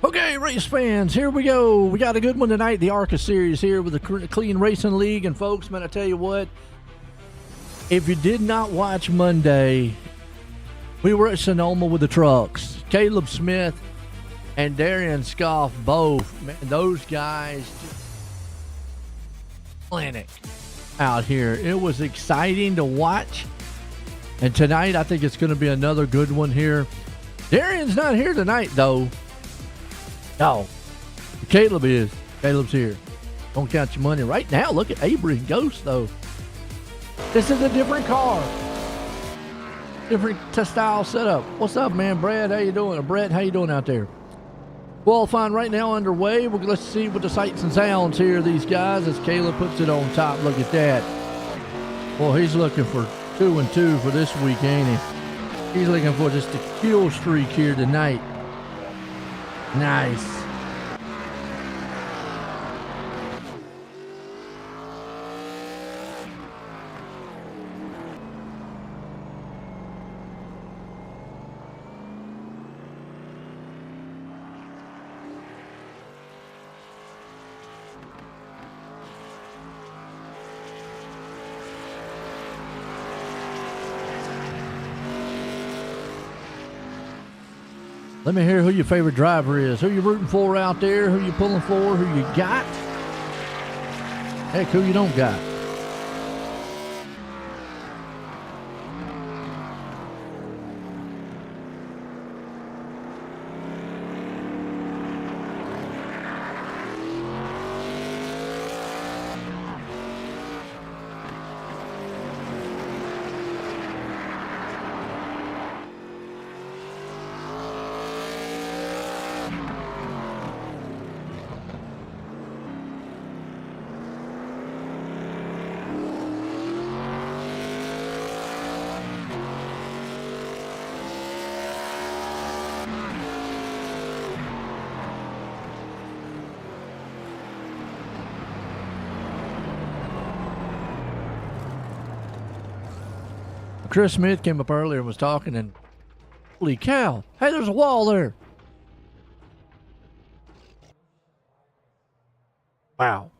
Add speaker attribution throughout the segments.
Speaker 1: Okay, race fans, here we go. We got a good one tonight. The ARCA Series here with the Clean Racing League. And folks, man, I tell you what, if you did not watch Monday, we were at Sonoma with the trucks. Caleb Smith and Darian Scoff both. Man, those guys just clinic out here. It was exciting to watch. And tonight, I think it's going to be another good one here. Darian's not here tonight, though. No. Caleb is. Caleb's here. Don't count your money right now. Look at Avery and Ghost, though. This is a different car. Different style setup. What's up, man? Brad, how you doing? Or Brett, how you doing out there? Qualifying right now underway. Let's see what the sights and sounds here, these guys, as Caleb puts it on top. Look at that. Well, he's looking for 2 and 2 for this week, ain't he? He's looking for just a kill streak here tonight. Nice. Let me hear who your favorite driver is. Who you rooting for out there? Who you pulling for? Who you got? Heck, who you don't got? Chris Smith came up earlier and was talking, and holy cow, hey, there's a wall there. Wow.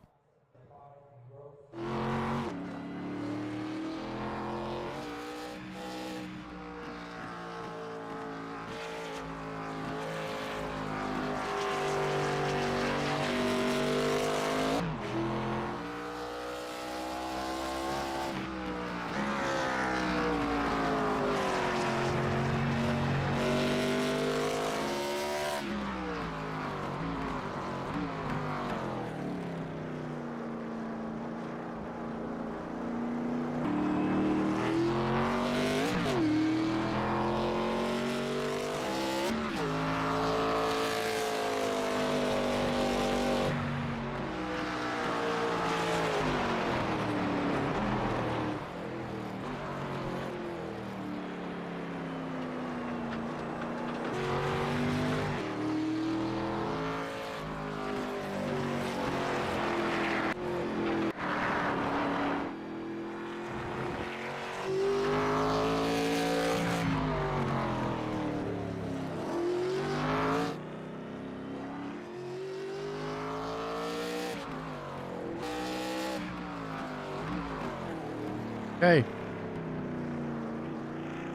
Speaker 1: Okay.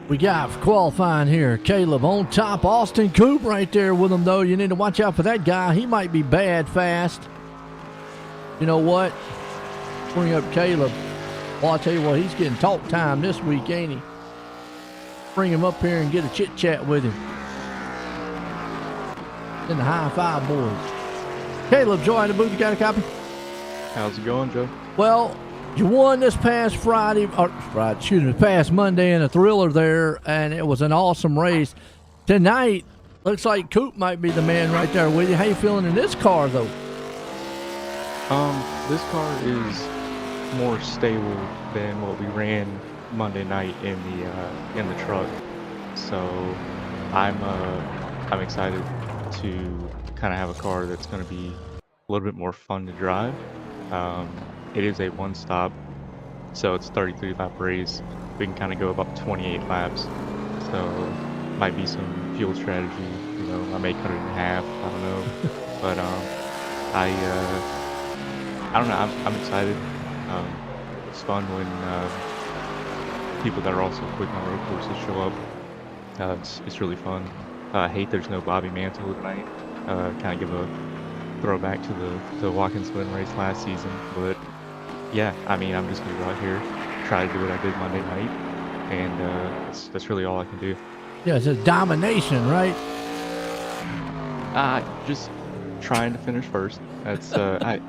Speaker 1: We got qualifying here. Caleb on top. Austin Coop right there with him, though. You need to watch out for that guy. He might be bad fast. You know what? Bring up Caleb. Well, I'll tell you what, he's getting talk time this week, ain't he? Bring him up here and get a chit-chat with him. In the high five, boys. Caleb, Joy in the booth, you got a copy?
Speaker 2: How's it going, Joe?
Speaker 1: Well, you won this past past Monday in a thriller there, and it was an awesome race. Tonight, looks like Coop might be the man right there with you. How you feeling in this car, though?
Speaker 2: This car is more stable than what we ran Monday night in the truck. So I'm excited to kind of have a car that's going to be a little bit more fun to drive. It is a one stop, so it's 33 lap race. We can kind of go about 28 laps, so might be some fuel strategy, know. I may cut it in half. I don't know. But I don't know. I'm excited. It's fun when people that are also quick on road courses show up. It's really fun. I hate there's no Bobby Mantle tonight. Kind of give a throwback to the Watkins Glen race last season. But yeah, I mean, I'm just gonna go out here, try to do what I did Monday night, and that's really all I can do.
Speaker 1: Yeah, it's just domination, right?
Speaker 2: Just trying to finish first. That's I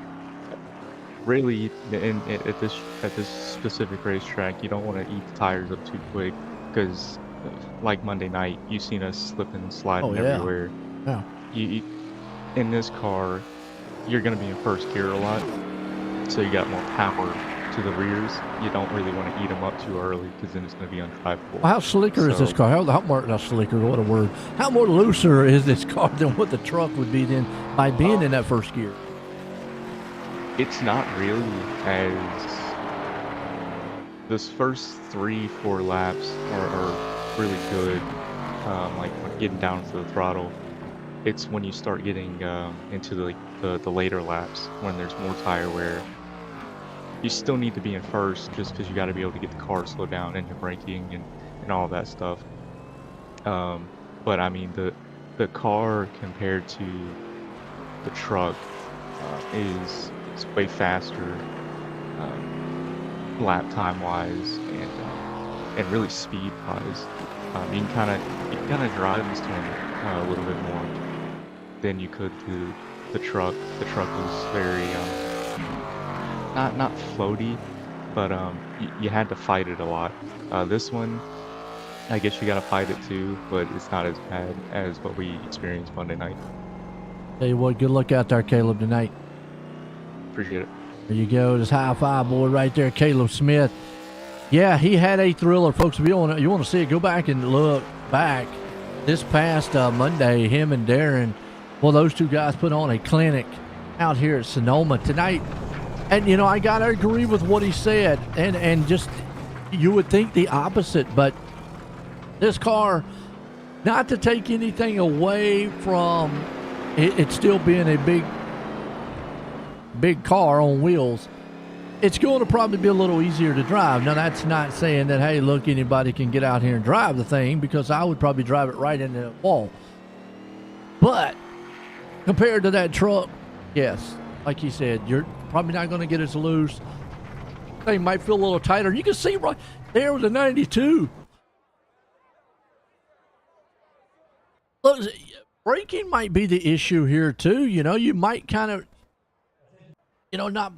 Speaker 2: really at this specific racetrack, you don't want to eat the tires up too quick because, like Monday night, you've seen us slipping and sliding everywhere.
Speaker 1: Yeah.
Speaker 2: You in this car, you're going to be in first gear a lot, so you got more power to the rears. You don't really want to eat them up too early because then it's going to be undrivable.
Speaker 1: Well, how slicker is this car? How more, not slicker, what a word. How more looser is this car than what the truck would be then by being in that first gear?
Speaker 2: It's not really, as this first 3-4 laps are really good, like when getting down to the throttle. It's when you start getting into the later laps when there's more tire wear. You still need to be in first just because you got to be able to get the car slowed down and your braking and all that stuff. But I mean the car compared to the truck is way faster lap time wise and really speed wise. You can kind of drive this one a little bit more than you could do the truck. The truck was very not floaty, but you had to fight it a lot. This one, I guess you got to fight it too, but it's not as bad as what we experienced Monday night.
Speaker 1: Tell you what, good luck out there, Caleb, tonight.
Speaker 2: Appreciate it.
Speaker 1: There you go. This high five boy right there, Caleb Smith. Yeah, he had a thriller, folks. If you want to see it, go back and look back. This past Monday, him and Darren, well, those two guys put on a clinic out here at Sonoma tonight. And, you know, I got to agree with what he said. And just, you would think the opposite. But this car, not to take anything away from it still being a big car on wheels, it's going to probably be a little easier to drive. Now, that's not saying that, hey, look, anybody can get out here and drive the thing, because I would probably drive it right into the wall. But compared to that truck, yes, like he said, you're probably not going to get as loose. Thing might feel a little tighter. You can see right there with the 92. Look, braking might be the issue here too. You know, you might kind of, you know, not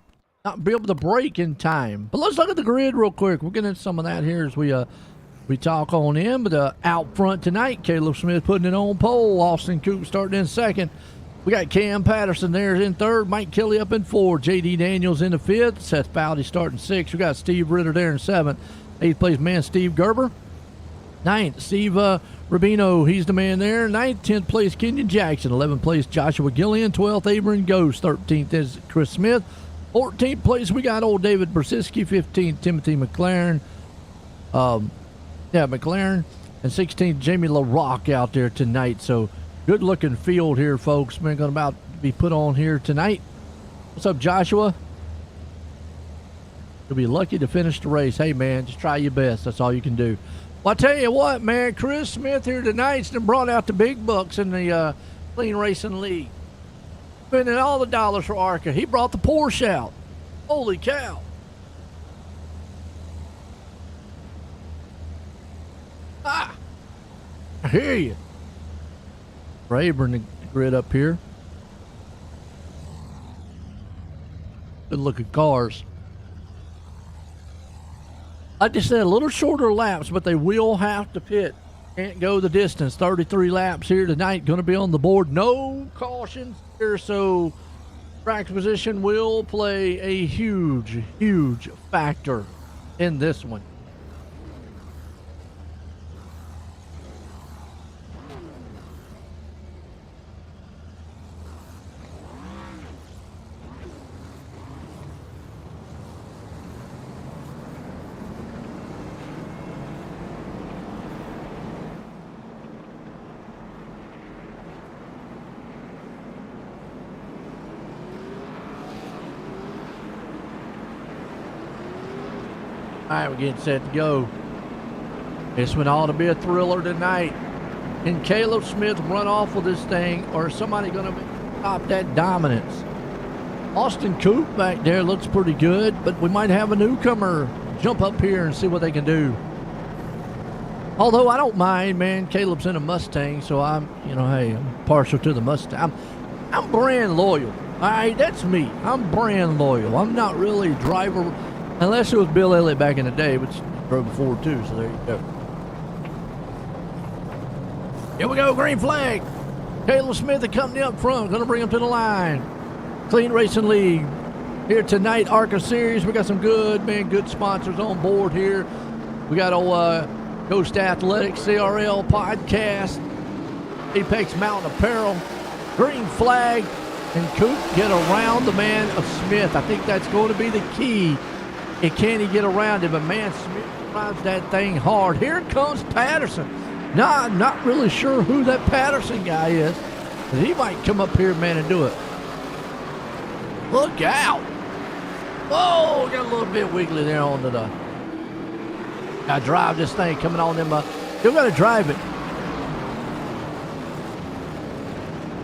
Speaker 1: be able to brake in time. But let's look at the grid real quick. We'll get into some of that here as we talk on in. But out front tonight, Caleb Smith putting it on pole. Austin Coop starting in second. We got Cam Patterson there in third. Mike Kelly up in fourth. J.D. Daniels in the fifth. Seth Bowdy starting sixth. We got Steve Ritter there in seventh. Eighth place man Steve Gerber. Ninth, Steve Rubino, he's the man there. Ninth, 10th place Kenyon Jackson. 11th place Joshua Gillian. 12th, Abram Ghost. 13th is Chris Smith. 14th place, we got old David Brzezinski. 15th, Timothy McLaren. McLaren. And 16th, Jamie LaRock out there tonight. So, good looking field here, folks. Man, going to about be put on here tonight. What's up, Joshua? You'll be lucky to finish the race. Hey, man, just try your best. That's all you can do. Well, I tell you what, man, Chris Smith here tonight's brought out the big bucks in the Clean Racing League. Spending all the dollars for ARCA. He brought the Porsche out. Holy cow. I hear you. Rayburn the grid up here. Good looking cars. I just said a little shorter laps, but they will have to pit. Can't go the distance. 33 laps here tonight. Going to be on the board. No cautions here, so track position will play a huge, huge factor in this one. All right, we're getting set to go. This one ought to be a thriller tonight. Can Caleb Smith run off with this thing, or is somebody going to stop that dominance? Austin Coop back there looks pretty good, but we might have a newcomer jump up here and see what they can do. Although I don't mind, man. Caleb's in a Mustang, so I'm, hey, I'm partial to the Mustang. I'm brand loyal. All right, that's me. I'm brand loyal. I'm not really driver, unless it was Bill Elliott back in the day, which drove a Ford too, so there you go. Here we go, green flag. Caleb Smith, the company up front, going to bring him to the line. Clean Racing League here tonight, ARCA Series. We got some good sponsors on board here. We got Ghost Athletics, CRL Podcast, Apex Mountain Apparel, green flag, and Coop get around the man of Smith. I think that's going to be the key. And can he get around him? But man, Smith drives that thing hard. Here comes Patterson. No, I'm not really sure who that Patterson guy is, but he might come up here, man, and do it. Look out. Whoa, got a little bit wiggly there on the... Gotta drive this thing coming on them. Still gotta drive it.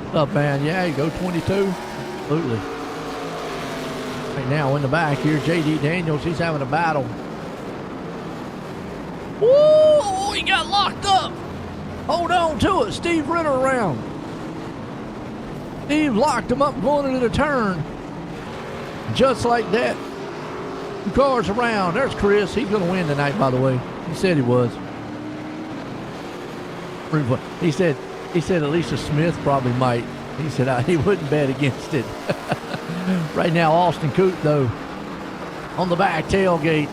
Speaker 1: What's up, man? Yeah, you go 22. Absolutely. Right now in the back here, J.D. Daniels, he's having a battle. Woo! He got locked up. Hold on to it. Steve Ritter around. Steve locked him up going into the turn. Just like that. 2 cars around. There's Chris. He's going to win tonight, by the way. He said he was. He said at least Smith probably might. He said he wouldn't bet against it. Right now, Austin Coop, though, on the back tailgate.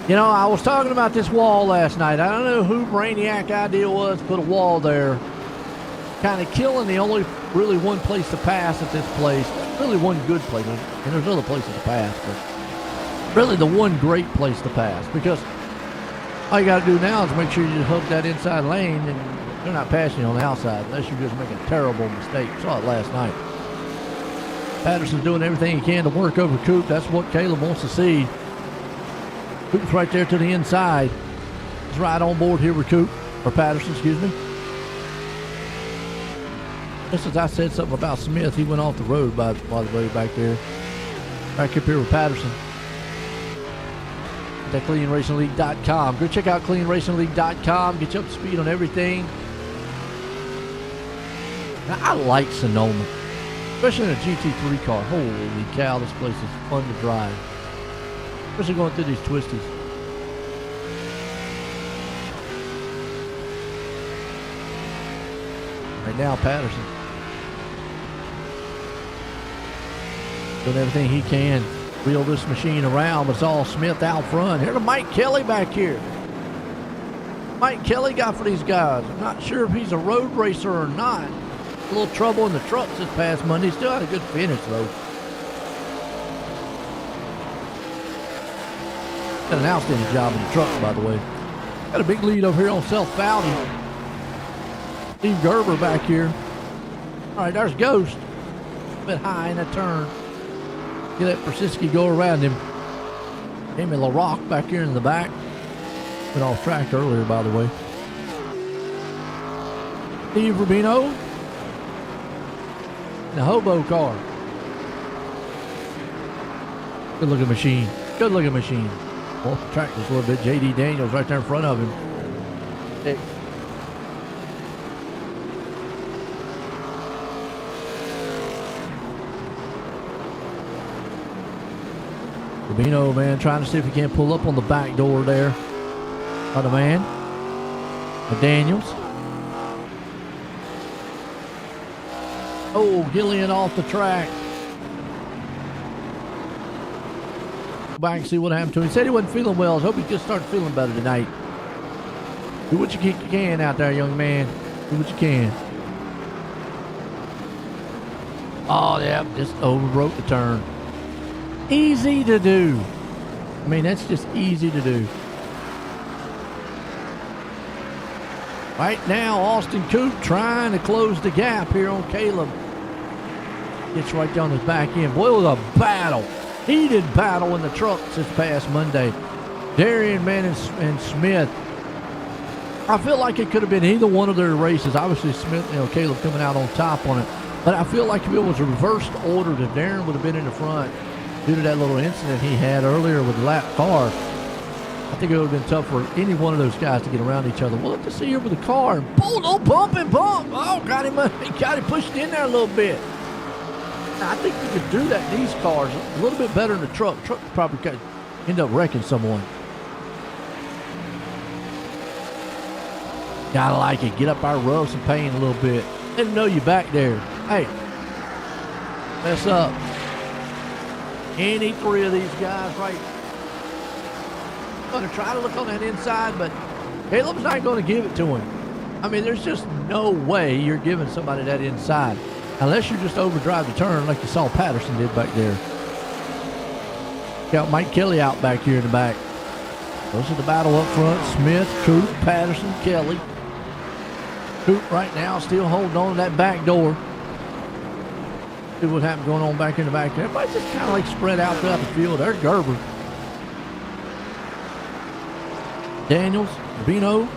Speaker 1: I was talking about this wall last night. I don't know who Brainiac idea was to put a wall there. Kind of killing the only really one place to pass at this place. Really one good place. And there's other places to pass, but really the one great place to pass. Because all you got to do now is make sure you just hook that inside lane and they're not passing you on the outside unless you're just making a terrible mistake. Saw it last night. Patterson's doing everything he can to work over Coop. That's what Caleb wants to see. Coop's right there to the inside. He's right on board here with Coop, or Patterson, excuse me. Just as I said something about Smith, he went off the road, by the way, back there. Back up here with Patterson. At CleanRacingLeague.com. Go check out CleanRacingLeague.com. Get you up to speed on everything. Now, I like Sonoma, especially in a GT3 car. Holy cow, this place is fun to drive. Especially going through these twisties. Right now, Patterson doing everything he can. Wheel this machine around, but it's all Smith out front. Here's Mike Kelly back here. Mike Kelly got for these guys. I'm not sure if he's a road racer or not. A little trouble in the trucks this past Monday. Still had a good finish, though. Got an outstanding job in the trucks, by the way. Got a big lead over here on South Valley. Steve Gerber back here. All right, there's Ghost. A bit high in that turn. Get that Persiski go around him. Amy LaRock back here in the back. Went off track earlier, by the way. Steve Rubino. In the hobo car. Good looking machine. Good looking machine. Off the track just a little bit. J.D. Daniels right there in front of him. Hey. Rubino, man, trying to see if he can't pull up on the back door there. By the man. Daniels. Oh, Gillian off the track. Go back and see what happened to him. He said he wasn't feeling well. I hope he just started feeling better tonight. Do what you can out there, young man. Do what you can. Oh, yeah, just overbroke the turn. Easy to do. I mean, that's just easy to do. Right now, Austin Coop trying to close the gap here on Caleb. Gets right down his back end. Boy, it was a battle. Heated battle in the trucks this past Monday. Darian, man, and Smith. I feel like it could have been either one of their races. Obviously, Smith, Caleb coming out on top on it. But I feel like if it was a reversed order, that Darren would have been in the front due to that little incident he had earlier with the lap car. I think it would have been tough for any one of those guys to get around each other. Well, let's see here with the car. Boom, oh, bump and bump. Oh, got him pushed in there a little bit. Now, I think we could do that in these cars a little bit better than the truck. The truck probably could end up wrecking someone. Gotta like it. Get up there, rub some pain a little bit. Let them know you back there. Hey, mess up. Any three of these guys, right? I'm going to try to look on that inside, but Caleb's not going to give it to him. I mean, there's just no way you're giving somebody that inside. Unless you just overdrive the turn like you saw Patterson did back there. Got Mike Kelly out back here in the back. Those are the battle up front. Smith, Coop, Patterson, Kelly. Coop right now still holding on to that back door. See what happened going on back in the back. Everybody's just kind of like spread out throughout the field. There's Gerber. Daniels, Bino.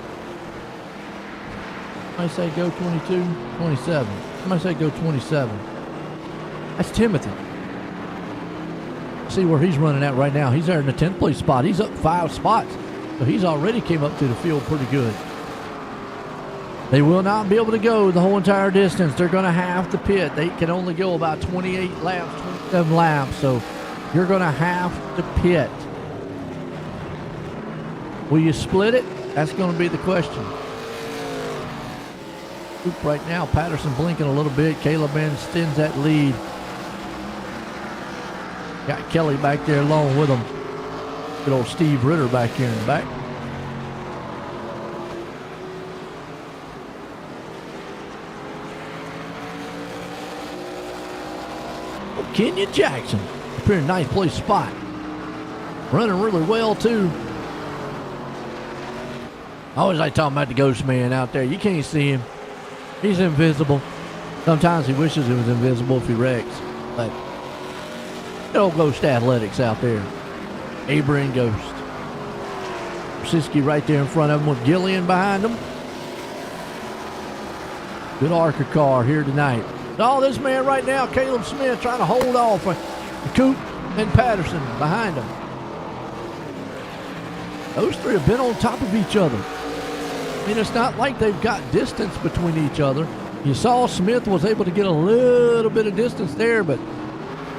Speaker 1: Somebody say go 22, 27. Somebody say go 27. That's Timothy. See where he's running at right now. He's there in the 10th place spot. He's up 5 spots. So he's already came up to the field pretty good. They will not be able to go the whole entire distance. They're going to have to pit. They can only go about 28 laps, 27 laps. So you're going to have to pit. Will you split it? That's going to be the question. Right now, Patterson blinking a little bit. Caleb man extends that lead. Got Kelly back there along with him. Good old Steve Ritter back here in the back. Oh, Kenya Jackson up here in 9th place spot. Running really well too. I always like talking about the ghost man out there. You can't see him. He's invisible. Sometimes he wishes he was invisible if he wrecks. But good old Ghost Athletics out there. Abraham Ghost. Siski right there in front of him with Gillian behind him. Good ARCA car here tonight. Oh, this man right now, Caleb Smith, trying to hold off Coop and Patterson behind him. Those three have been on top of each other. I mean, it's not like they've got distance between each other. You saw Smith was able to get a little bit of distance there, but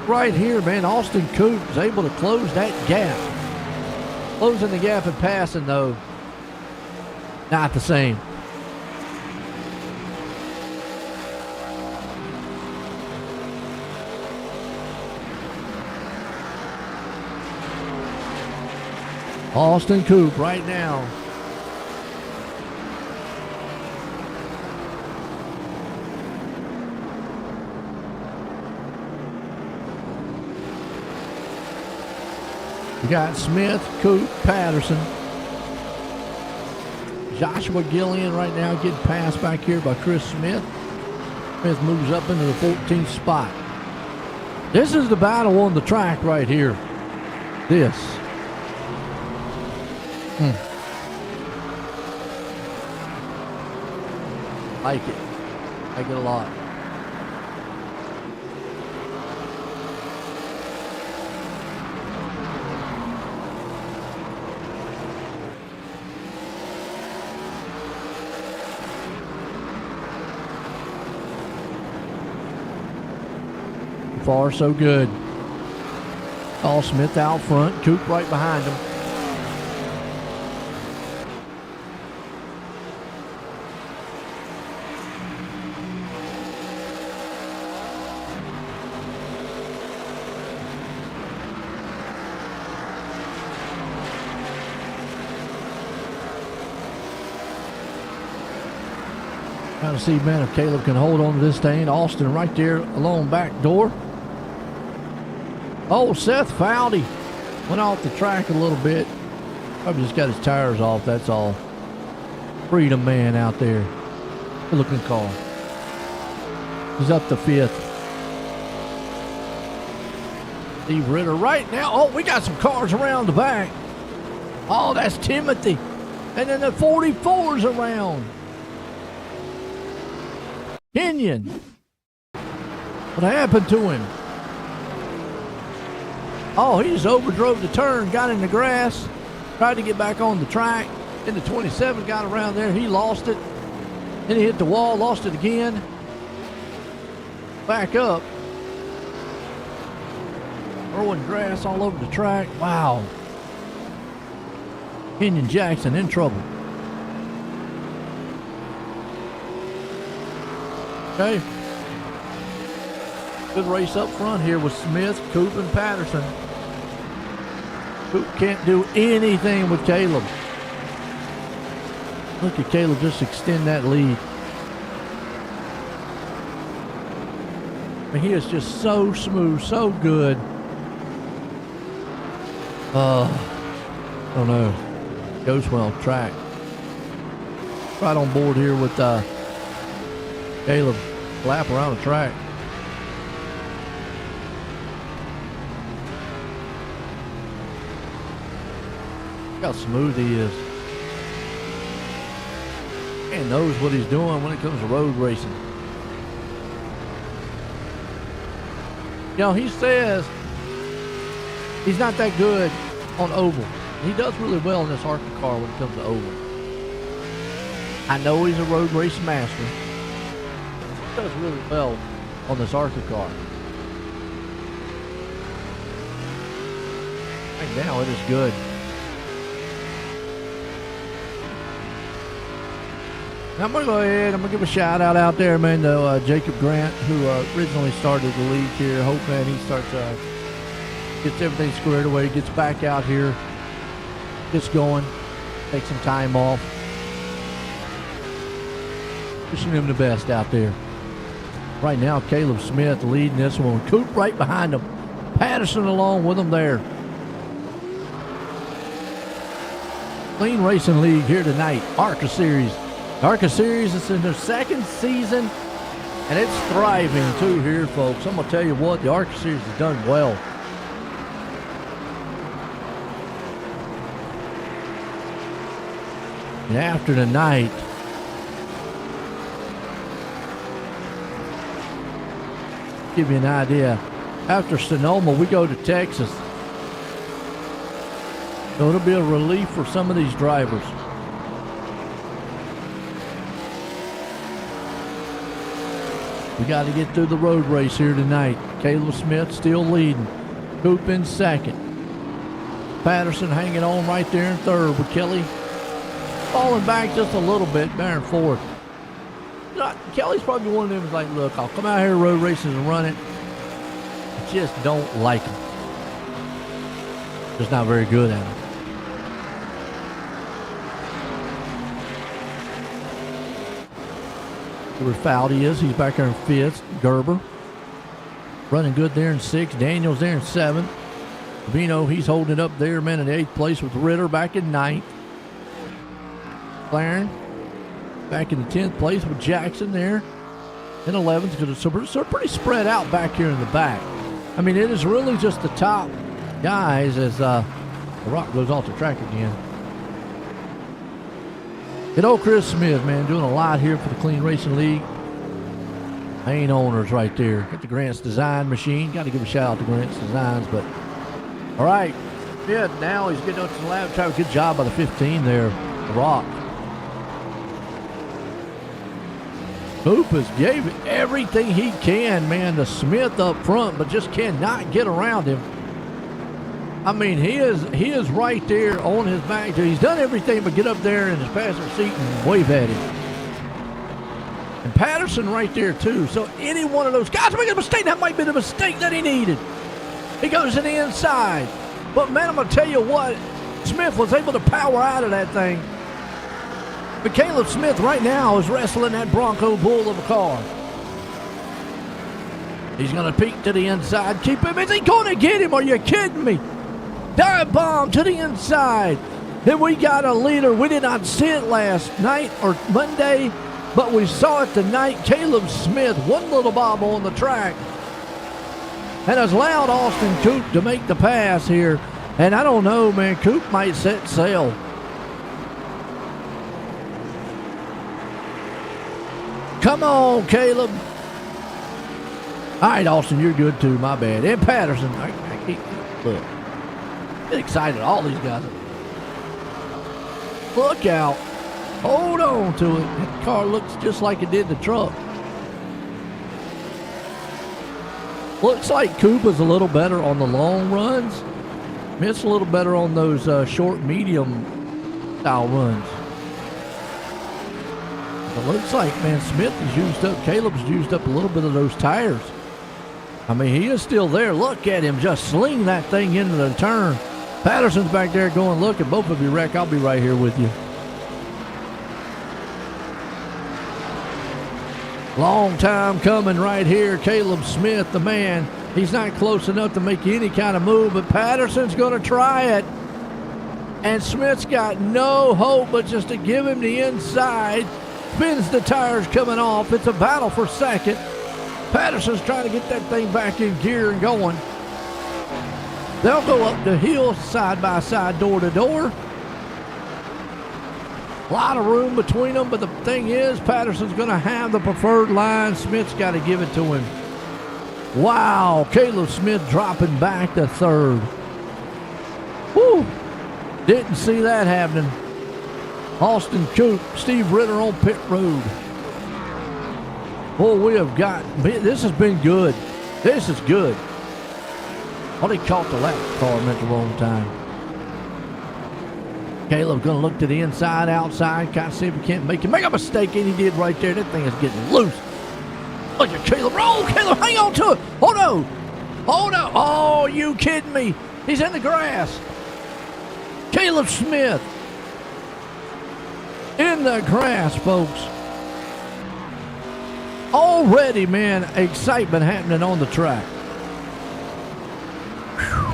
Speaker 1: right here, man, Austin Coop was able to close that gap. Closing the gap and passing, though, not the same. Austin Coop right now. You got Smith, Coop, Patterson. Joshua Gillian right now getting passed back here by Chris Smith. Smith moves up into the 14th spot. This is the battle on the track right here. This. Like it. Like it a lot. Far so good. All Smith out front, Coop right behind him. Trying to see, man, if Caleb can hold on to this thing. Austin right there along back door. Oh, Seth Fowdy went off the track a little bit. Probably just got his tires off, that's all. Freedom man out there. Good looking car. He's up to 5th. Steve Ritter right now. Oh, we got some cars around the back. Oh, that's Timothy. And then the 44's around. Kenyon. What happened to him? Oh, he just overdrove the turn, got in the grass, tried to get back on the track. Then the 27 got around there. He lost it. Then he hit the wall, lost it again. Back up. Throwing grass all over the track. Wow. Kenyon Jackson in trouble. Okay. Good race up front here with Smith, Coop, and Patterson. Coop can't do anything with Caleb. Look at Caleb just extend that lead. I mean, he is just so smooth, so good. I don't know. Goes well track. Right on board here with Caleb. Lap around the track. Look how smooth he is. And knows what he's doing when it comes to road racing. You know, he says he's not that good on oval. He does really well in this ARCA car when it comes to oval. I know he's a road race master. He does really well on this ARCA car. Right now it is good. Now I'm going to go ahead, I'm going to give a shout out there, man, to Jacob Grant, who originally started the league here. Hope, man, he starts, gets everything squared away, gets back out here, gets going, takes some time off. Wishing him the best out there. Right now, Caleb Smith leading this one. Coop right behind him. Patterson along with him there. Clean Racing League here tonight, ARCA Series. ARCA Series is in their second season, and it's thriving too here, folks. I'm going to tell you what, the ARCA Series has done well. And after tonight, give you an idea, after Sonoma, we go to Texas. So it'll be a relief for some of these drivers. We got to get through the road race here tonight. Caleb Smith still leading. Coop in second. Patterson hanging on right there in third with Kelly falling back just a little bit there in fourth. You know, Kelly's probably one of them who's like, look, I'll come out here road races and run it. I just don't like them. Just not very good at it. Where Fowdy is, he's back there in fifth. Gerber running good there in sixth. Daniels there in seventh. Vino, he's holding it up there, man, in eighth place with Ritter back in ninth. Claren back in the 10th place with Jackson there in 11th. So pretty spread out back here in the back. I mean, it is really just the top guys as the rock goes off the track again. Good old Chris Smith, man, doing a lot here for the Clean Racing League. Main owners right there. Got the Grant's Design machine. Got to give a shout out to Grant's Designs. But, all right. Yeah, now he's getting up to the lap. Try a good job by the 15 there, the Rock. Hoopus gave everything he can, man, to Smith up front, but just cannot get around him. I mean, he is right there on his back. He's done everything but get up there in his passenger seat and wave at him. And Patterson right there, too. So any one of those guys making a mistake, that might be the mistake that he needed. He goes to the inside. But, man, I'm going to tell you what, Smith was able to power out of that thing. But Caleb Smith right now is wrestling that Bronco bull of a car. He's going to peek to the inside. Keep him. Is he going to get him? Are you kidding me? Dive bomb to the inside. Then we got a leader. We did not see it last night or Monday, but we saw it tonight. Caleb Smith, one little bob on the track, and has allowed Austin Coop to make the pass here. And I don't know, man. Coop might set sail. Come on, Caleb. All right, Austin, you're good too. My bad. And Patterson. I can't look. Get excited. All these guys. Look out. Hold on to it. That car looks just like it did the truck. Looks like Coop is a little better on the long runs. It's a little better on those short, medium style runs. It looks like, man, Smith has used up, Caleb's used up a little bit of those tires. I mean, he is still there. Look at him just sling that thing into the turn. Patterson's back there going, look, at both of you wreck, I'll be right here with you. Long time coming right here. Caleb Smith, the man. He's not close enough to make any kind of move, but Patterson's going to try it. And Smith's got no hope but just to give him the inside. Spins the tires coming off. It's a battle for second. Patterson's trying to get that thing back in gear and going. They'll go up the hill side by side, door to door. A lot of room between them, but the thing is, Patterson's going to have the preferred line. Smith's got to give it to him. Wow, Caleb Smith dropping back to third. Woo! Didn't see that happening. Austin Coop, Steve Ritter on pit road. Boy, we have got, this has been good. This is good. Oh, he caught the lap car at the wrong time. Caleb going to look to the inside, outside, kind of see if he can't make a mistake, and he did right there. That thing is getting loose. Look at Caleb. Roll, Caleb, hang on to it. Oh, no. Oh, no. Oh, you kidding me. He's in the grass. Caleb Smith in the grass, folks. Already, man, excitement happening on the track. Whew.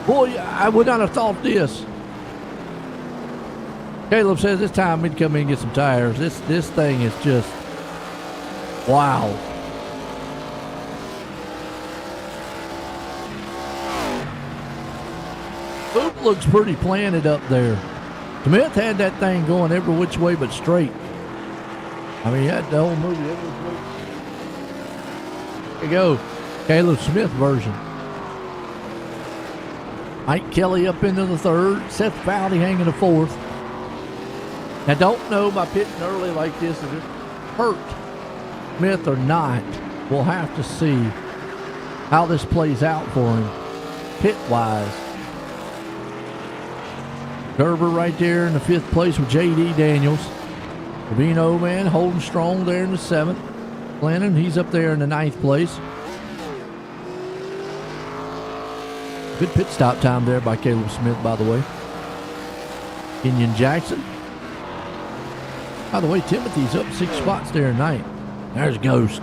Speaker 1: Boy, I would not have thought this. Caleb says it's time for me to come in and get some tires. This thing is just, wow. Oop looks pretty planted up there. Smith had that thing going every which way but straight. I mean, he had the whole movie every which way. There you go. Caleb Smith version. Mike Kelly up into the third. Seth Fowley hanging the fourth. Now, don't know by pitting early like this if it hurt Smith or not. We'll have to see how this plays out for him pit-wise. Gerber right there in the fifth place with J.D. Daniels. Rubino, man, holding strong there in the seventh. Glennon, he's up there in the ninth place. Good pit stop time there by Caleb Smith, by the way. Kenyon Jackson. By the way, Timothy's up 6 spots there tonight. There's Ghost.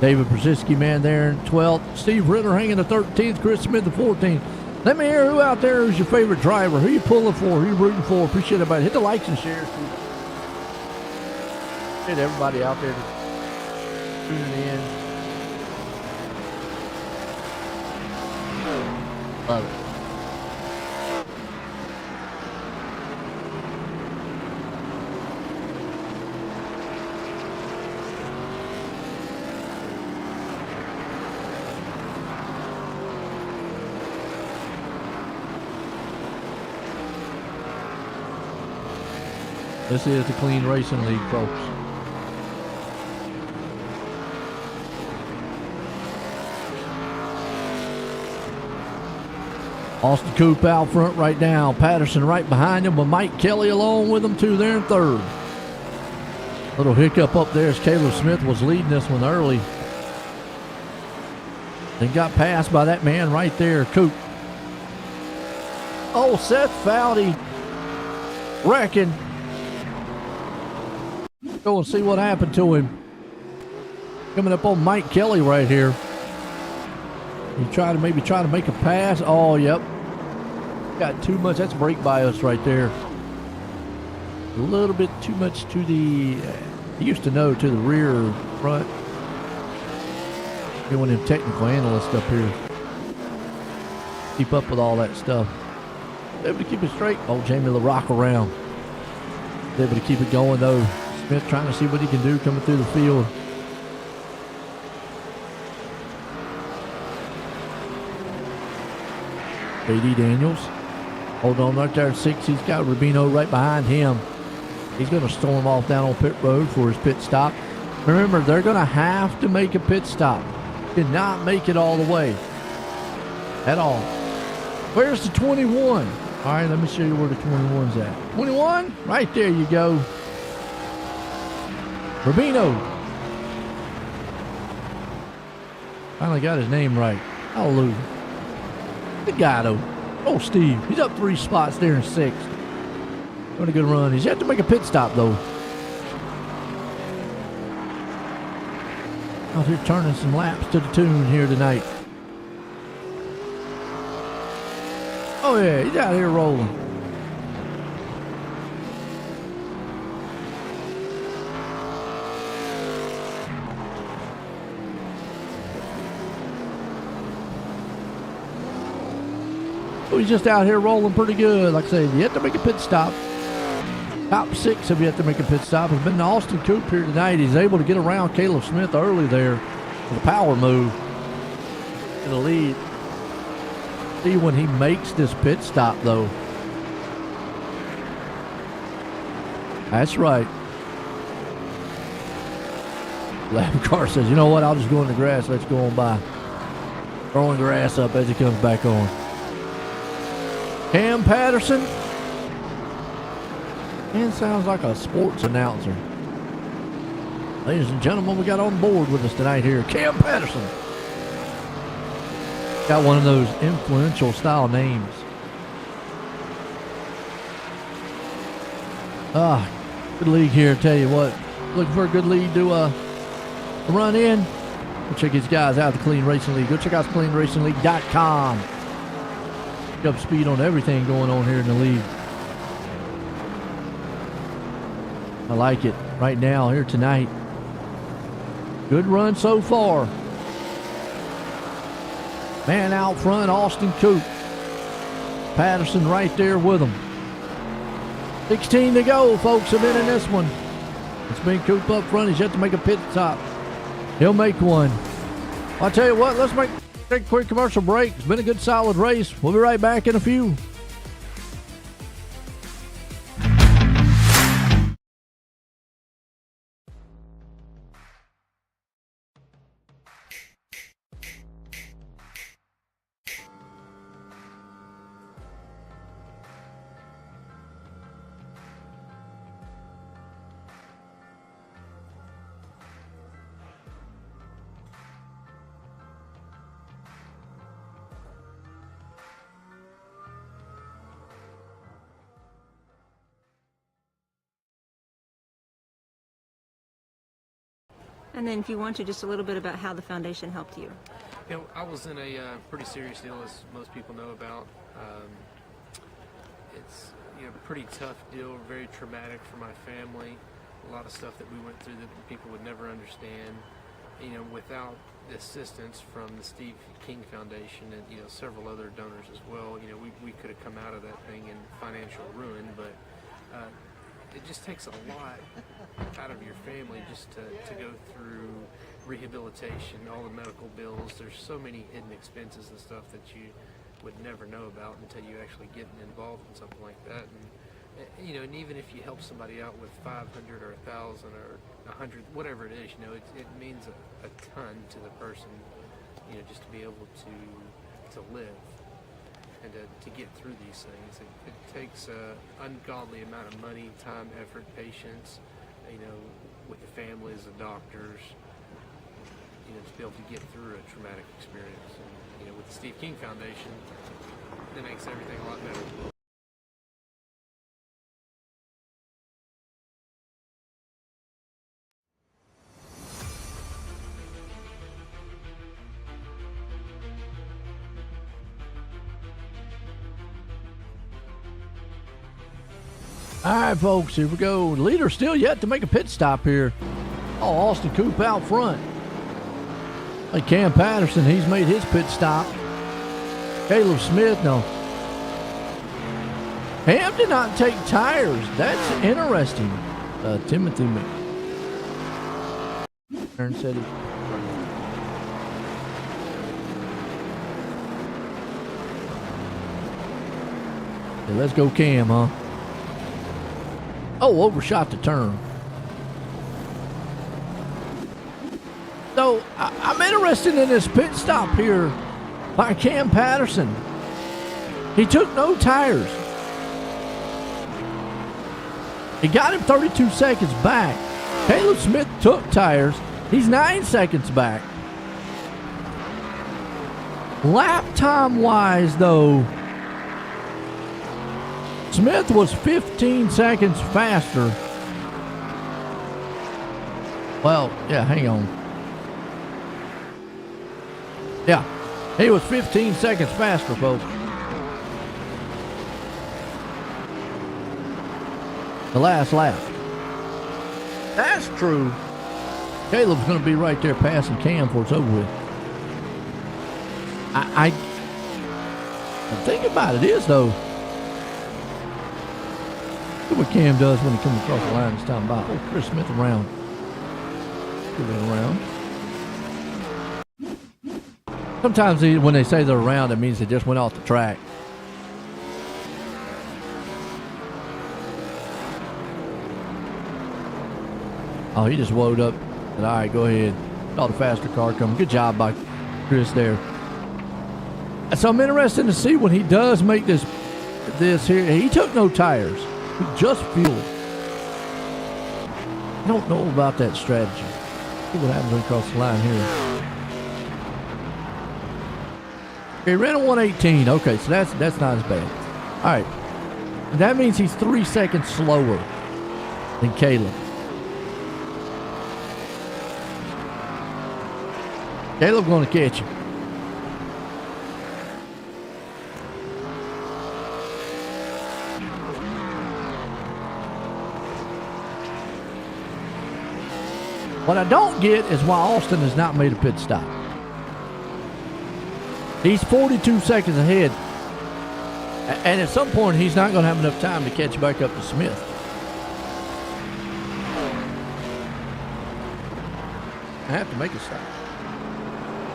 Speaker 1: David Brzezinski, man, there in 12th. Steve Ritter hanging the 13th. Chris Smith the 14th. Let me hear who out there is your favorite driver. Who you pulling for? Who you rooting for? Appreciate everybody. Hit the likes and shares. Hit everybody out there tuning in. Love it. This is the Clean Racing League, folks. Austin Coop out front right now. Patterson right behind him with Mike Kelly along with him too there in third. Little hiccup up there as Caleb Smith was leading this one early. Then got passed by that man right there, Coop. Oh, Seth Fowley wrecking. Go and see what happened to him. Coming up on Mike Kelly right here. He tried to maybe make a pass. Oh, yep. Got too much. That's brake bias right there. A little bit too much to the, he used to know, to the rear front. Be one of them technical analysts up here. keep up with all that stuff. Able to keep it straight. Oh, Jamie LaRock around. Able to keep it going though. Smith trying to see what he can do coming through the field. J.D. Daniels. Hold on right there at 6. He's got Rubino right behind him. He's going to storm off down on pit road for his pit stop. Remember, they're going to have to make a pit stop. Did not make it all the way. At all. Where's the 21? All right, let me show you where the 21's at. 21? Right there you go. Rubino. Finally got his name right. Hallelujah. Good guy, though. Oh, Steve. He's up 3 spots there in 6th. What a good run. He's had to make a pit stop, though. Out here turning some laps to the tune here tonight. Oh, yeah. He's out here rolling. So he's just out here rolling pretty good. Like I say, you have to make a pit stop. Top 6 have yet to make a pit stop. It's been Austin Coop here tonight. He's able to get around Caleb Smith early there with a power move in the lead. See when he makes this pit stop, though. That's right. Lab car says, you know what? I'll just go in the grass. Let's go on by. Throwing grass up as he comes back on. Cam Patterson. Man, sounds like a sports announcer. Ladies and gentlemen, we got on board with us tonight here, Cam Patterson. Got one of those influential style names. Good league here, tell you what. Looking for a good league to run in. Go check these guys out, the Clean Racing League. Go check out cleanracingleague.com. Pick up speed on everything going on here in the league. I like it right now here tonight. Good run so far. Man out front, Austin Coop. Patterson right there with him. 16 to go, folks, have been in this one. It's been Coop up front. He's yet to make a pit stop. He'll make one. I'll tell you what, let's take a quick commercial break. It's been a good, solid race. We'll be right back in a few.
Speaker 3: And then if you want to, just a little bit about how the foundation helped you.
Speaker 4: You know, I was in a pretty serious deal, as most people know about. It's a pretty tough deal, very traumatic for my family. A lot of stuff that we went through that people would never understand. Without the assistance from the Steve King Foundation and several other donors as well, we could have come out of that thing in financial ruin. But it just takes a lot out of your family just to go through rehabilitation, all the medical bills. There's so many hidden expenses and stuff that you would never know about until you actually get involved in something like that. And and even if you help somebody out with 500 or 1,000 or 100, whatever it is, it means a ton to the person, just to be able to live and to get through these things. It takes an ungodly amount of money, time, effort, patience, with the families, the doctors, to be able to get through a traumatic experience. And, with the Steve King Foundation, that makes everything a lot better.
Speaker 1: All right, folks, here we go. Leader still yet to make a pit stop here. Oh, Austin Coop out front. Like Cam Patterson, he's made his pit stop. Caleb Smith, no. Ham did not take tires. That's interesting. Timothy McLaren said he. Okay, let's go Cam, huh? Oh, overshot the turn. So I'm interested in this pit stop here by Cam Patterson. He took no tires. He got him 32 seconds back. Caleb Smith took tires. He's 9 seconds back. Lap time wise, though, Smith was 15 seconds faster. Well, yeah, hang on. Yeah, he was 15 seconds faster, folks. The last lap. That's true. Caleb's going to be right there passing Cam before it's over with. The thing about it is, though, look at what Cam does when he comes across the line this time by. Oh, Chris Smith around. Around. Sometimes when they say they're around, it means they just went off the track. Oh, he just woke up. Said, all right, go ahead. Saw the faster car coming. Good job by Chris there. So I'm interested to see when he does make this here. He took no tires. He just fuel. I don't know about that strategy. See what happens when he crosses the line here. He ran a 118. Okay, so that's not as bad. All right. That means he's 3 seconds slower than Caleb. Caleb going to catch him. What I don't get is why Austin has not made a pit stop. He's 42 seconds ahead. And at some point, he's not going to have enough time to catch back up to Smith. I have to make a stop.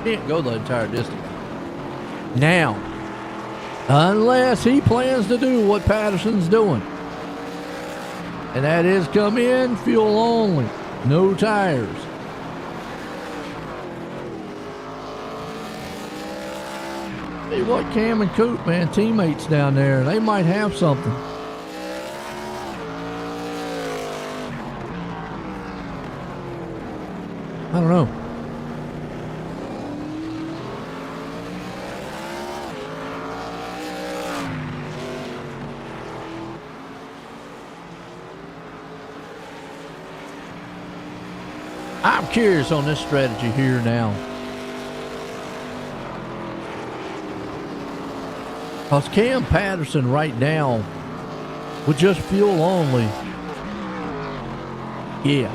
Speaker 1: Can't go the entire distance. Now, unless he plans to do what Patterson's doing. And that is come in, fuel only. No tires. See what, Cam and Coop, man, teammates down there. They might have something. I don't know. I'm curious on this strategy here now. Because Cam Patterson right now, with just fuel only, yeah.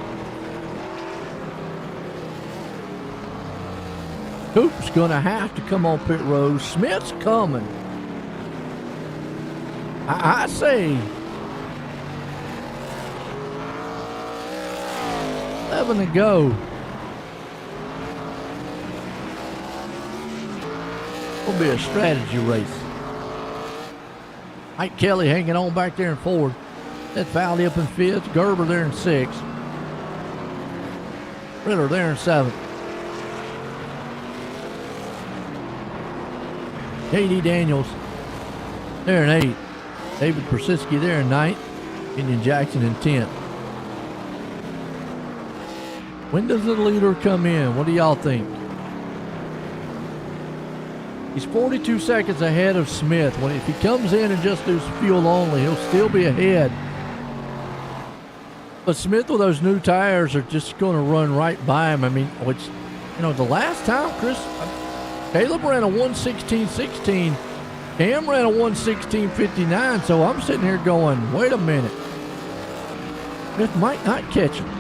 Speaker 1: Coop's going to have to come on pit road. Smith's coming. I say 11 to go. Will be a strategy race. Mike Kelly hanging on back there in fourth. That Fowley up in fifth. Gerber there in sixth. Ritter there in seventh. J.D. Daniels there in eighth. David Persiski there in ninth. Kenyon Jackson in 10th. When does the leader come in? What do y'all think? He's 42 seconds ahead of Smith. If he comes in and just does fuel only, he'll still be ahead. But Smith with those new tires are just going to run right by him. I mean, which, you know, the last time, Caleb ran a 1:16.16. Cam ran a 1:16.59. So I'm sitting here going, wait a minute. Smith might not catch him.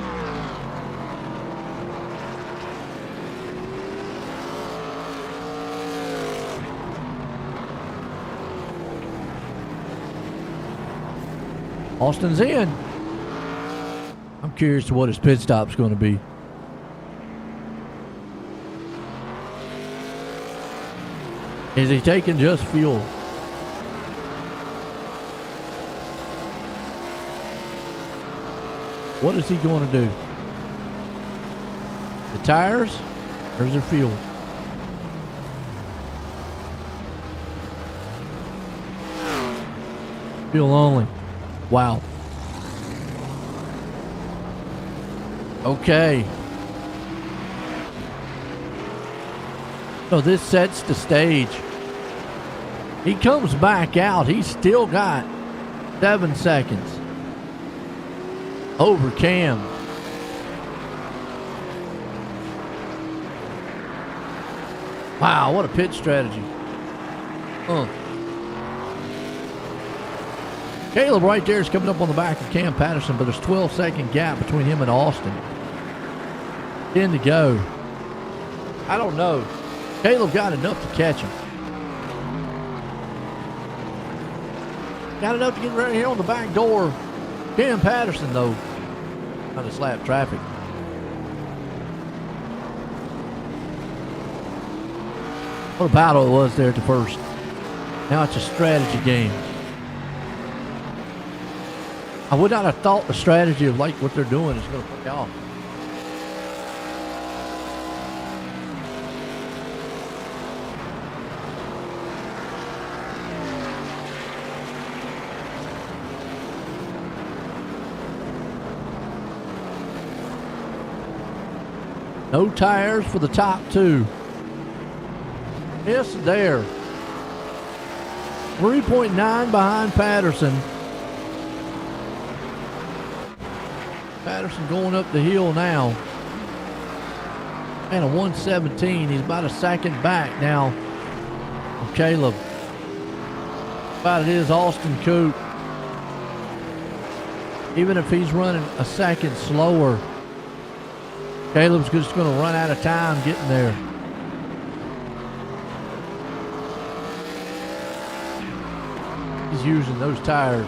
Speaker 1: Austin's in. I'm curious to what his pit stop's going to be. Is he taking just fuel? What is he going to do? The tires? Or is there fuel? Fuel only. Wow. Okay. So this sets the stage. He comes back out. He's still got 7 seconds over Cam. Wow, what a pit strategy. Caleb right there is coming up on the back of Cam Patterson, but there's 12-second gap between him and Austin. 10 to go. I don't know. Caleb got enough to catch him. Got enough to get right here on the back door. Cam Patterson, though, trying to slap traffic. What a battle it was there at the first. Now it's a strategy game. I would not have thought the strategy of like what they're doing is going to pay off. No tires for the top two. Yes, there. 3.9 behind Patterson. Patterson going up the hill now. And a 117. He's about a second back now from Caleb. About it is Austin Coop. Even if he's running a second slower, Caleb's just going to run out of time getting there. He's using those tires.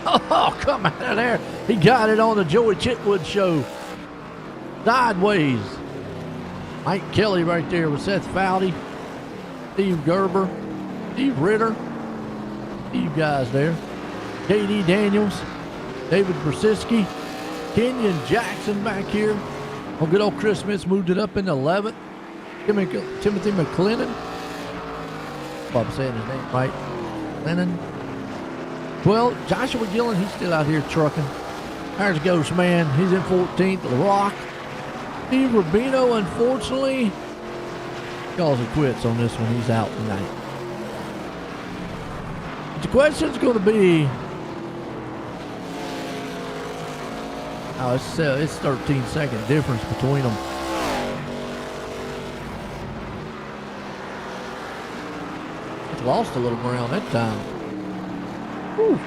Speaker 1: Oh, come out of there. He got it on the Joey Chitwood show. Sideways. Mike Kelly right there with Seth Foudy, Steve Gerber, Steve Ritter. Steve guys there. J.D. Daniels, David Brzezinski, Kenyon Jackson back here. Oh, good old Chris Smith's moved it up into 11th. Timothy McLennan. If I'm saying his name right. Lennon. 12, Joshua Gillen, he's still out here trucking. There's Ghost Man. He's in 14th. The Rock. Steve Rubino, unfortunately, calls it quits on this one. He's out tonight. But the question's going to be, it's 13-second difference between them. It's lost a little ground that time. Whew.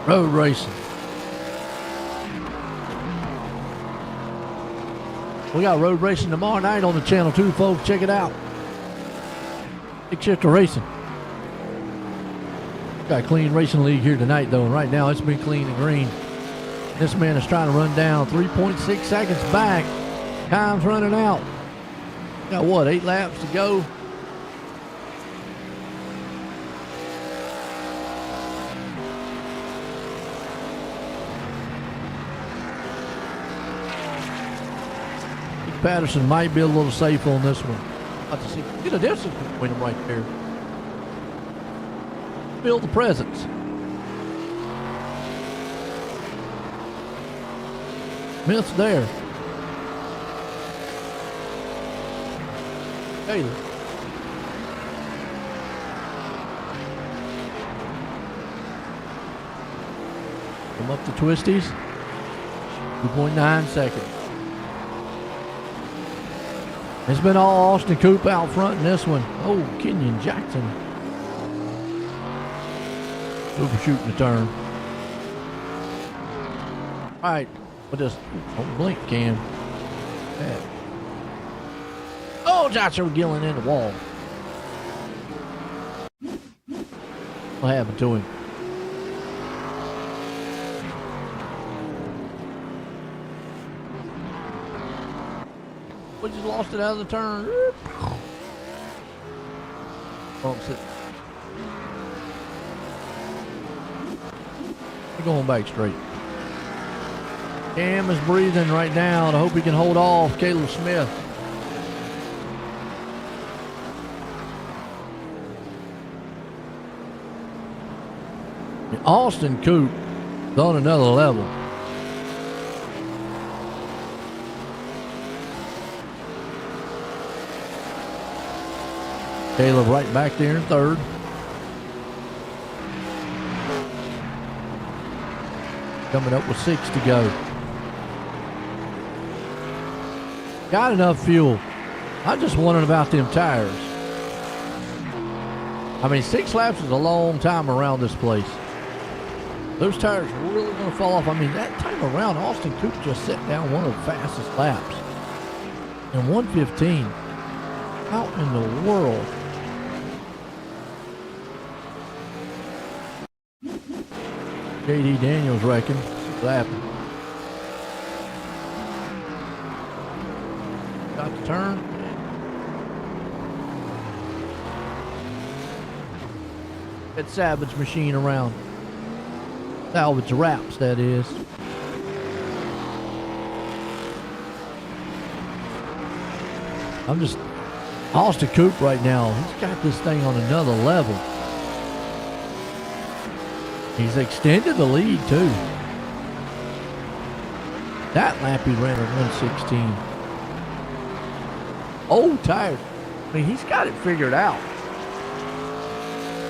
Speaker 1: Road racing. We got road racing tomorrow night on the channel too, folks. Check it out. Big Shifter Racing. Got a clean racing league here tonight, though, and right now it's been clean and green. This man is trying to run down 3.6 seconds back. Time's running out. Got what, 8 laps to go? Patterson might be a little safe on this one. About to see, get a distance between them right there. Feel the presence. Smith's there. Taylor. Come up the twisties. 2.9 seconds. It's been all Austin Coop out front in this one. Oh, Kenyon Jackson. Overshooting the turn. All right, But just don't blink, Cam. Yeah. Oh, Joshua Gillen in the wall. What happened to him? We just lost it out of the turn. Bumps it. We're going back straight. Cam is breathing right now. I hope he can hold off Caleb Smith. Austin Coop is on another level. Caleb right back there in third. Coming up with 6 to go. Got enough fuel. I'm just wondering about them tires. I mean, 6 laps is a long time around this place. Those tires are really going to fall off. I mean, that time around, Austin Coop just set down one of the fastest laps. In 1:15. How in the world? J.D. Daniels wrecking. What's happening? Got the turn. That salvage machine around. Salvage wraps, that is. I'm just Austin Coop right now. He's got this thing on another level. He's extended the lead too. That lap he ran at 116. Old tires. I mean, he's got it figured out.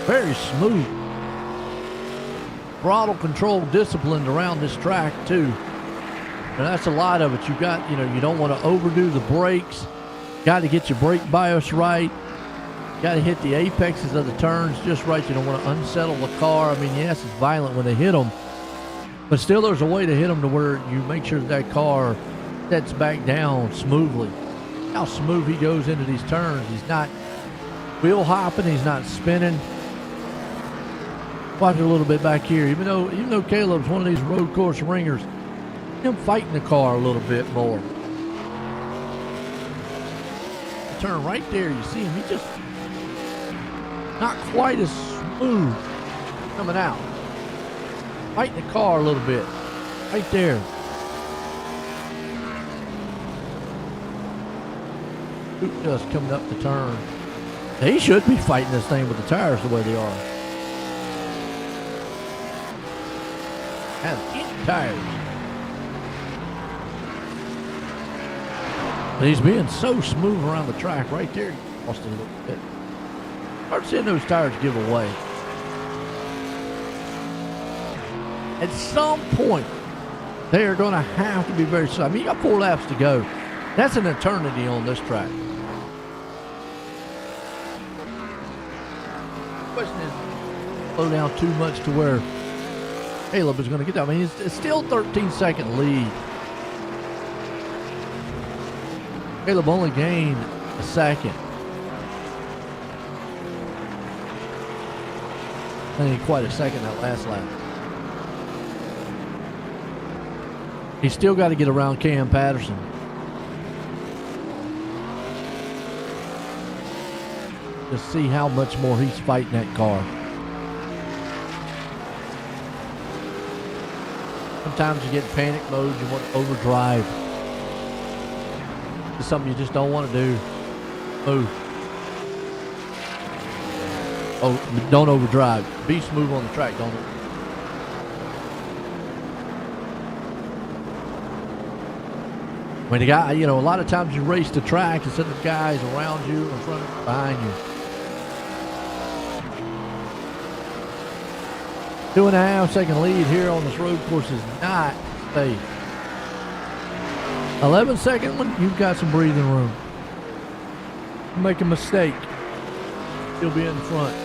Speaker 1: Very smooth. Throttle control disciplined around this track too. And that's a lot of it. You got, you don't want to overdo the brakes. Got to get your brake bias right. Got to hit the apexes of the turns just right. You don't want to unsettle the car. I mean, yes, it's violent when they hit them, but still there's a way to hit them to where you make sure that car sets back down smoothly. How smooth he goes into these turns. He's not wheel hopping. He's not spinning. Watch it a little bit back here. Even though Caleb's one of these road course ringers, him fighting the car a little bit more. Turn right there. You see him. He just not quite as smooth coming out. Fighting the car a little bit. Right there. Coop just coming up the turn. He should be fighting this thing with the tires the way they are. Has any tires. But he's being so smooth around the track right there. He lost a little bit. Start seeing those tires give away. At some point, they are going to have to be very slow. I mean, you got 4 laps to go. That's an eternity on this track. The question is, slow down too much to where Caleb is going to get that. I mean, it's still 13-second lead. Caleb only gained a second. I think quite a second that last lap. He's still got to get around Cam Patterson. Just see how much more he's fighting that car. Sometimes you get in panic mode, you want to overdrive. It's something you just don't want to do. Move. Oh, don't overdrive. Be smooth on the track, don't it? When the guy, a lot of times you race the track instead of guys around you, in front of you, behind you. 2.5 second lead here on this road course is not safe. 11-second one, you've got some breathing room. You make a mistake, you'll be in the front.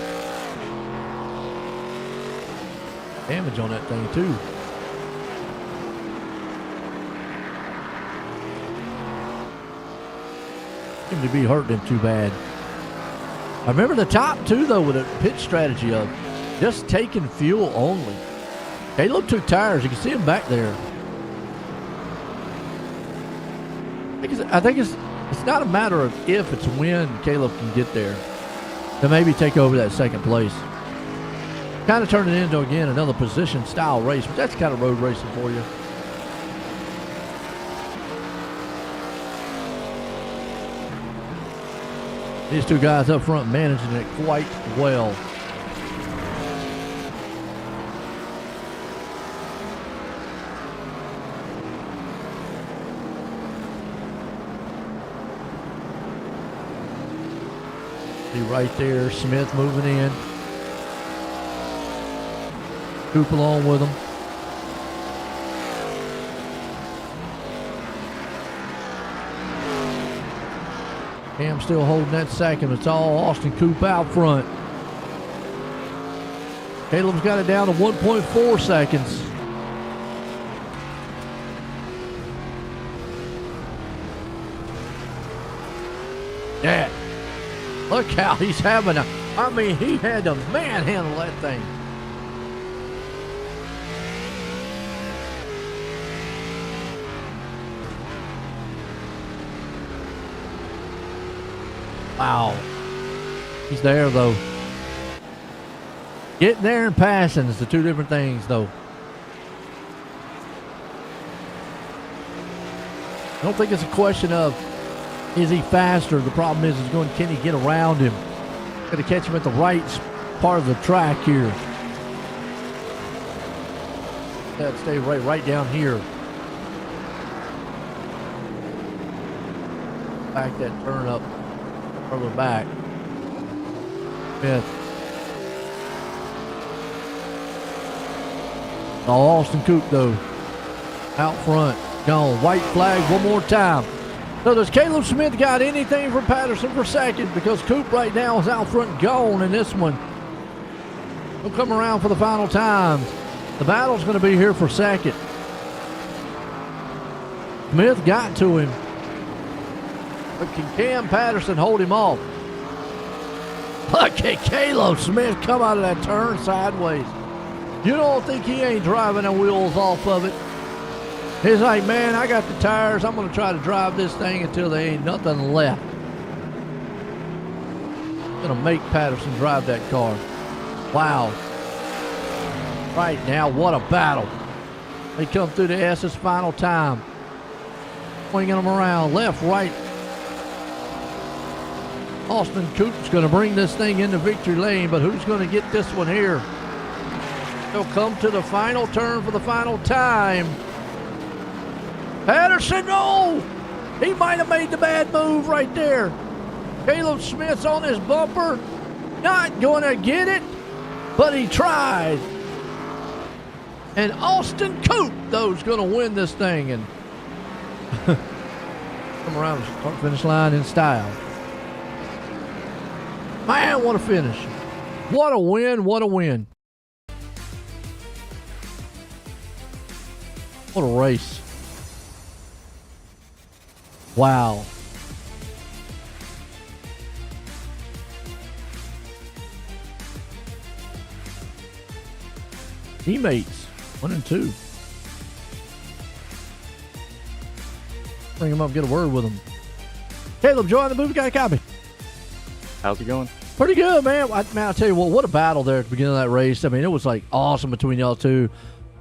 Speaker 1: Damage on that thing too. seem to be hurting him too bad. I remember the top two, though, with a pit strategy of just taking fuel only. Caleb took tires. You can see him back there. I think it's not a matter of if, it's when Caleb can get there to maybe take over that second place. Kind of turn it into, again, another position style race, but that's kind of road racing for you. These two guys up front managing it quite well. See right there, Smith moving in. Coop along with him. Cam still holding that second. It's all Austin Coop out front. Caleb's got it down to 1.4 seconds. Yeah. Look how he's having a, I mean, he had to manhandle that thing. Wow. He's there, though. Getting there and passing is the two different things, though. I don't think it's a question of, is he faster? The problem is can he get around him? Got to catch him at the right part of the track here. Got to stay right down here. Back that turn up further back. Smith. Austin Coop, though, out front. Gone. White flag one more time. So does Caleb Smith got anything for Patterson for second? Because Coop right now is out front gone in this one. He'll come around for the final time. The battle's going to be here for second. Smith got to him. But can Cam Patterson hold him off? Look at Caleb Smith come out of that turn sideways. You don't think he ain't driving the wheels off of it? He's like, man, I got the tires. I'm going to try to drive this thing until there ain't nothing left. Going to make Patterson drive that car. Wow. Right now, what a battle. They come through the S's final time. Swinging them around, left, right. Austin Coop's going to bring this thing into victory lane, but who's going to get this one here? They'll come to the final turn for the final time. Patterson, no! He might have made the bad move right there. Caleb Smith's on his bumper. Not going to get it, but he tried. And Austin Coop, though, is going to win this thing and come around the start finish line in style. Man, what a finish. What a win, what a win. What a race. Wow. Teammates, 1 and 2. Bring him up, get a word with him. Caleb, join the movie, got a copy.
Speaker 2: How's it going?
Speaker 1: Pretty good, man. I'll tell you what a battle there at the beginning of that race. I mean, it was like awesome between y'all two.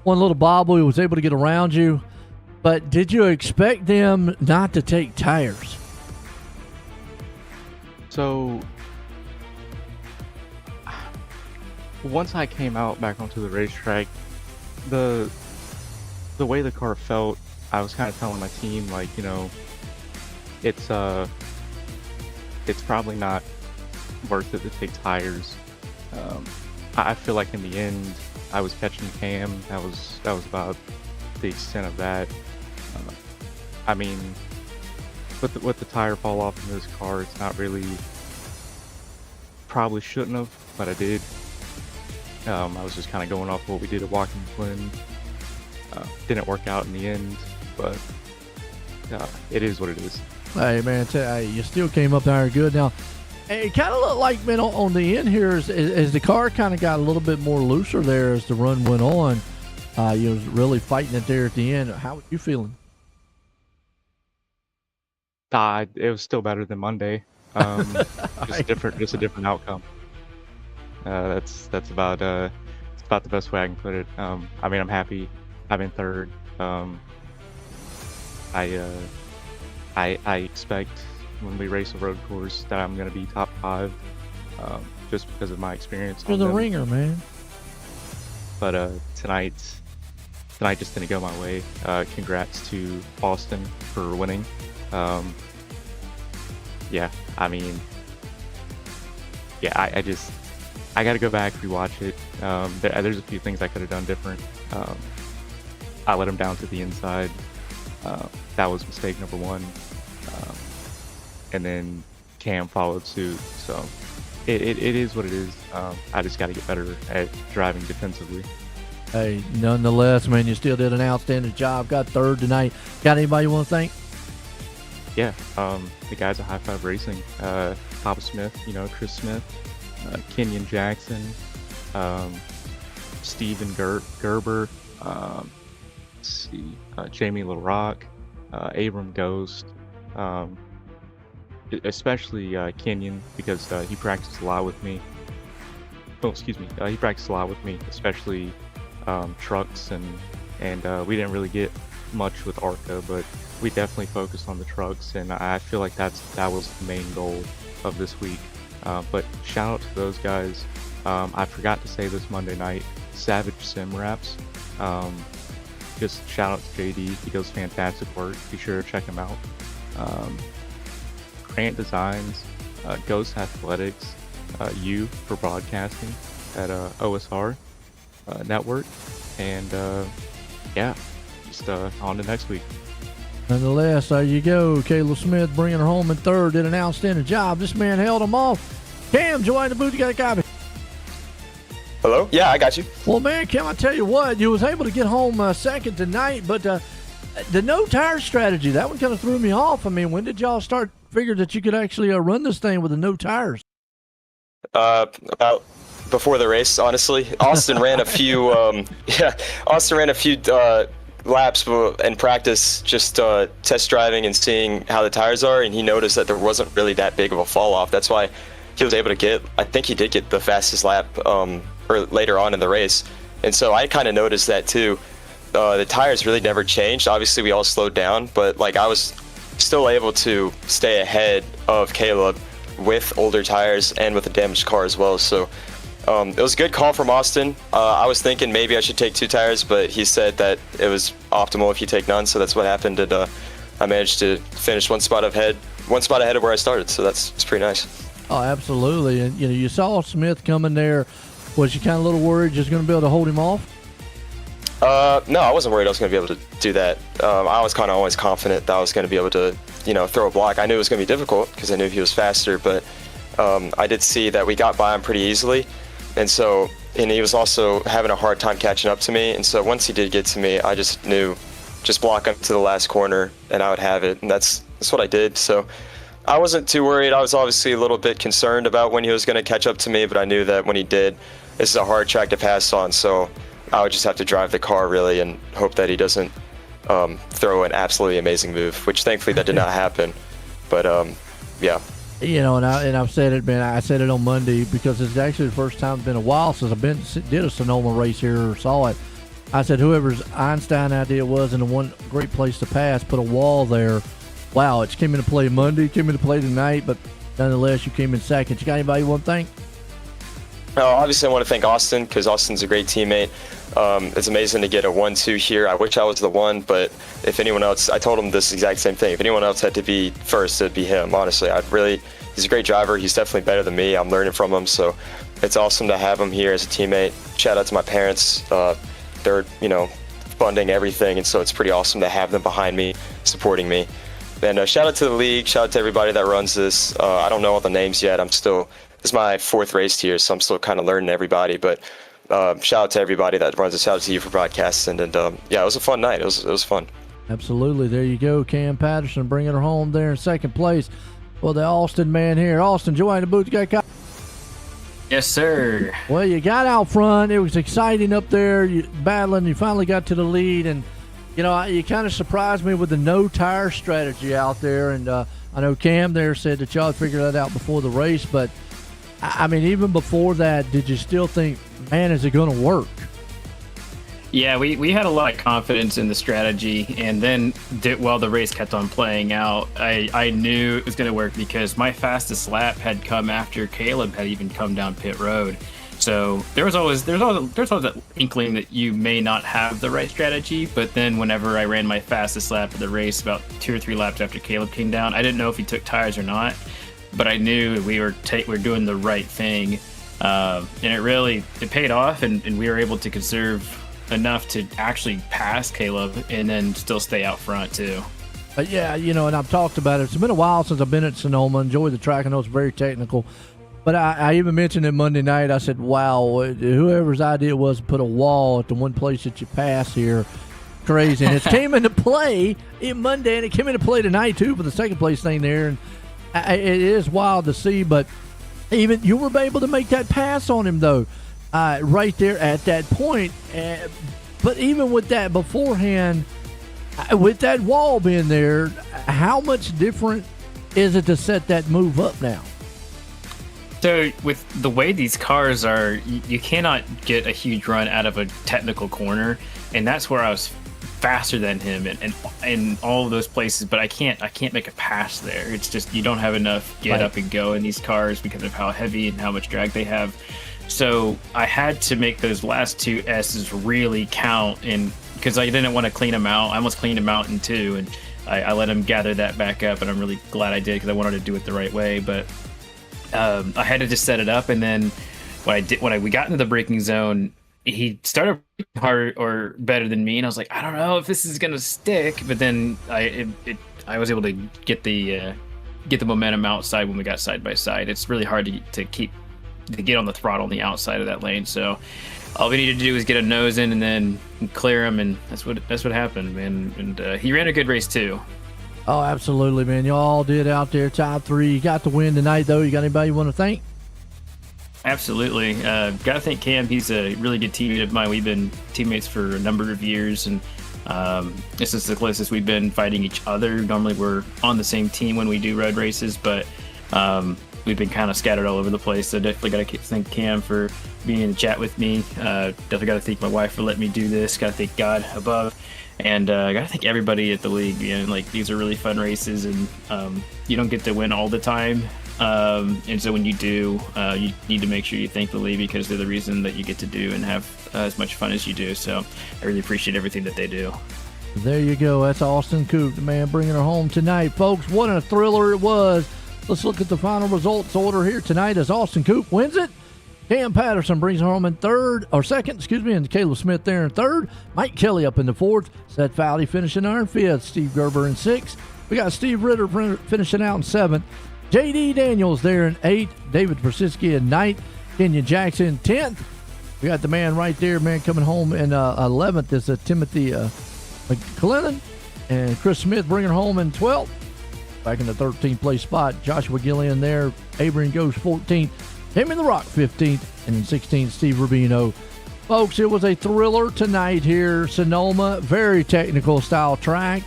Speaker 1: One little bobble, he was able to get around you. But did you expect them not to take tires?
Speaker 2: So, once I came out back onto the racetrack, the way the car felt, I was kind of telling my team, like, you know, it's probably not worth it to take tires. I feel like in the end, I was catching Cam. That was about the extent of that. I mean, with the tire fall off in this car, it's not really. Probably shouldn't have, but I did. I was just kind of going off what we did at Watkins Glen. Didn't work out in the end, but it is what it is.
Speaker 1: Hey, man, hey, you still came up there good. Now, it kind of looked like, man, on the end here, as the car kind of got a little bit more looser there as the run went on, you was really fighting it there at the end. How were you feeling?
Speaker 2: It was still better than Monday. Just a different outcome. That's about it's about the best way I can put it. I mean, I'm happy I'm in third. I expect when we race a road course that I'm gonna be top 5, just because of my experience.
Speaker 1: You're the ringer, man.
Speaker 2: But tonight just didn't go my way. Congrats to Austin for winning. Yeah, I mean, yeah, I got to go back, rewatch it. There's a few things I could have done different. I let him down to the inside. That was mistake number 1. And then Cam followed suit. So it is what it is. I just got to get better at driving defensively.
Speaker 1: Hey, nonetheless, man, you still did an outstanding job. Got third tonight. Got anybody you want to thank?
Speaker 2: Yeah, the guys at High Five Racing, Papa Smith, Chris Smith, Kenyon Jackson, Steven Gerber, let's see, Jamie LaRock, Abram Ghost, especially Kenyon, because he practiced a lot with me. Oh, excuse me, he practiced a lot with me, especially trucks, and we didn't really get much with ARCA, but we definitely focused on the trucks, and I feel like that was the main goal of this week. But shout out to those guys. I forgot to say this Monday night, Savage Sim Wraps. Just shout out to JD, he does fantastic work. Be sure to check him out. Grant Designs, Ghost Athletics, you for broadcasting at OSR Network, and yeah, just on to next week.
Speaker 1: Nonetheless, there you go. Caleb Smith bringing her home in third. Did an outstanding job. This man held them off. Cam, join the booth. You got a copy?
Speaker 5: Hello? Yeah, I got you.
Speaker 1: Well, man, Cam, I tell you what, you was able to get home second tonight, but the no tire strategy, that one kind of threw me off. I mean, when did y'all start figure that you could actually run this thing with the no tires?
Speaker 5: About before the race, honestly. Austin ran a few, laps in practice, just test driving and seeing how the tires are, and he noticed that there wasn't really that big of a fall off. That's why he was able to get, I think he did get the fastest lap or later on in the race. And so I kind of noticed that too. The tires really never changed. Obviously we all slowed down, but like I was still able to stay ahead of Caleb with older tires and with a damaged car as well. So it was a good call from Austin. I was thinking maybe I should take 2 tires, but he said that it was optimal if you take none, so that's what happened. And I managed to finish one spot ahead of where I started, so it's pretty nice.
Speaker 1: Oh, absolutely. And you saw Smith coming there. Was you kind of a little worried just going to be able to hold him off?
Speaker 5: No, I wasn't worried I was going to be able to do that. I was kind of always confident that I was going to be able to, throw a block. I knew it was going to be difficult because I knew he was faster, but I did see that we got by him pretty easily. And he was also having a hard time catching up to me. And so once he did get to me, I just knew, just block him to the last corner and I would have it. And that's what I did. So I wasn't too worried. I was obviously a little bit concerned about when he was going to catch up to me, but I knew that when he did, this is a hard track to pass on. So I would just have to drive the car really and hope that he doesn't throw an absolutely amazing move, which thankfully that did not happen. But yeah.
Speaker 1: And I've said it, man. I said it on Monday because it's actually the first time it's been a while since I did a Sonoma race here or saw it. I said whoever's Einstein idea was, and the one great place to pass, put a wall there. Wow, it came into play Monday, came into play tonight, but nonetheless, you came in second. You got anybody you want to thank?
Speaker 5: Obviously, I want to thank Austin because Austin's a great teammate. It's amazing to get a 1-2 here. I wish I was the one, but if anyone else, I told him this exact same thing. If anyone else had to be first, it'd be him, honestly. He's a great driver. He's definitely better than me. I'm learning from him, so it's awesome to have him here as a teammate. Shout out to my parents. They're, funding everything, and so it's pretty awesome to have them behind me, supporting me. And shout out to the league. Shout out to everybody that runs this. I don't know all the names yet. This is my 4th race here, so I'm still kind of learning everybody, but shout out to everybody that runs it. Shout out to you for broadcasting, and yeah, it was a fun night. It was fun.
Speaker 1: Absolutely. There you go. Cam Patterson bringing her home there in second place. Well, the Austin man here. Austin, join the booth. You got
Speaker 6: Yes, sir.
Speaker 1: Well, you got out front. It was exciting up there. You battling. You finally got to the lead, and you kind of surprised me with the no tire strategy out there. And I know Cam there said that y'all figured that out before the race, but I mean, even before that, did you still think, man, is it going to work?
Speaker 6: Yeah, we had a lot of confidence in the strategy, and then while the race kept on playing out, I knew it was going to work because my fastest lap had come after Caleb had even come down pit road. So there's always that inkling that you may not have the right strategy, but then whenever I ran my fastest lap of the race, about 2 or 3 laps after Caleb came down, I didn't know if he took tires or not, but I knew we were doing the right thing, and it paid off, and we were able to conserve enough to actually pass Caleb and then still stay out front too.
Speaker 1: Yeah, and I've talked about it. It's been a while since I've been at Sonoma. Enjoyed the track. I know it's very technical. But I even mentioned it Monday night. I said, wow, whoever's idea it was to put a wall at the one place that you pass here, crazy. And it came into play Monday, and it came into play tonight too for the second place thing there. And it is wild to see, but even you were able to make that pass on him though. Right there at that point. But even with that beforehand, with that wall being there, how much different is it to set that move up now?
Speaker 6: So with the way these cars are, you cannot get a huge run out of a technical corner, and that's where I was faster than him and in all of those places, but I can't make a pass there. It's just you don't have enough get up and go in these cars because of how heavy and how much drag they have. So I had to make those last 2 S's really count, and because I didn't want to clean them out. I almost cleaned them out in 2, and I let him gather that back up, and I'm really glad I did because I wanted to do it the right way. But I had to just set it up, and then when we got into the braking zone, he started harder or better than me, and I was like, I don't know if this is gonna stick. But then I was able to get the momentum outside when we got side by side. It's really hard to get on the throttle on the outside of that lane. So all we needed to do was get a nose in and then clear him, and that's what happened, man. And he ran a good race too.
Speaker 1: Oh, absolutely, man. You all did out there, top 3. You got the win tonight, though. You got anybody you want to thank?
Speaker 6: Absolutely. Got to thank Cam. He's a really good teammate of mine. We've been teammates for a number of years, and this is the closest we've been fighting each other. Normally we're on the same team when we do road races, but we've been kind of scattered all over the place. So definitely got to thank Cam for being in the chat with me. Definitely got to thank my wife for letting me do this. Got to thank God above. And got to thank everybody at the league. These are really fun races, and you don't get to win all the time. And so when you do, you need to make sure you thank the league because they're the reason that you get to do and have as much fun as you do. So I really appreciate everything that they do.
Speaker 1: There you go. That's Austin Coop, the man bringing her home tonight. Folks, what a thriller it was. Let's look at the final results order here tonight as Austin Coop wins it. Cam Patterson brings her home in second, and Caleb Smith there in third. Mike Kelly up in the fourth. Seth Fowley finishing in fifth. Steve Gerber in sixth. We got Steve Ritter finishing out in seventh. J.D. Daniels there in eighth. David Persisky in ninth. Kenyon Jackson in 10th. We got the man right there, coming home in 11th is Timothy McClellan. And Chris Smith bringing her home in 12th. Back in the 13th place spot, Joshua Gillian there. Abraham Ghost 14th. Timmy the Rock 15th. And in 16th, Steve Rubino. Folks, it was a thriller tonight here. Sonoma, very technical style track.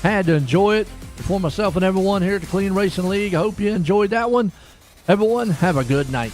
Speaker 1: Had to enjoy it. For myself and everyone here at the Clean Racing League, I hope you enjoyed that one. Everyone, have a good night.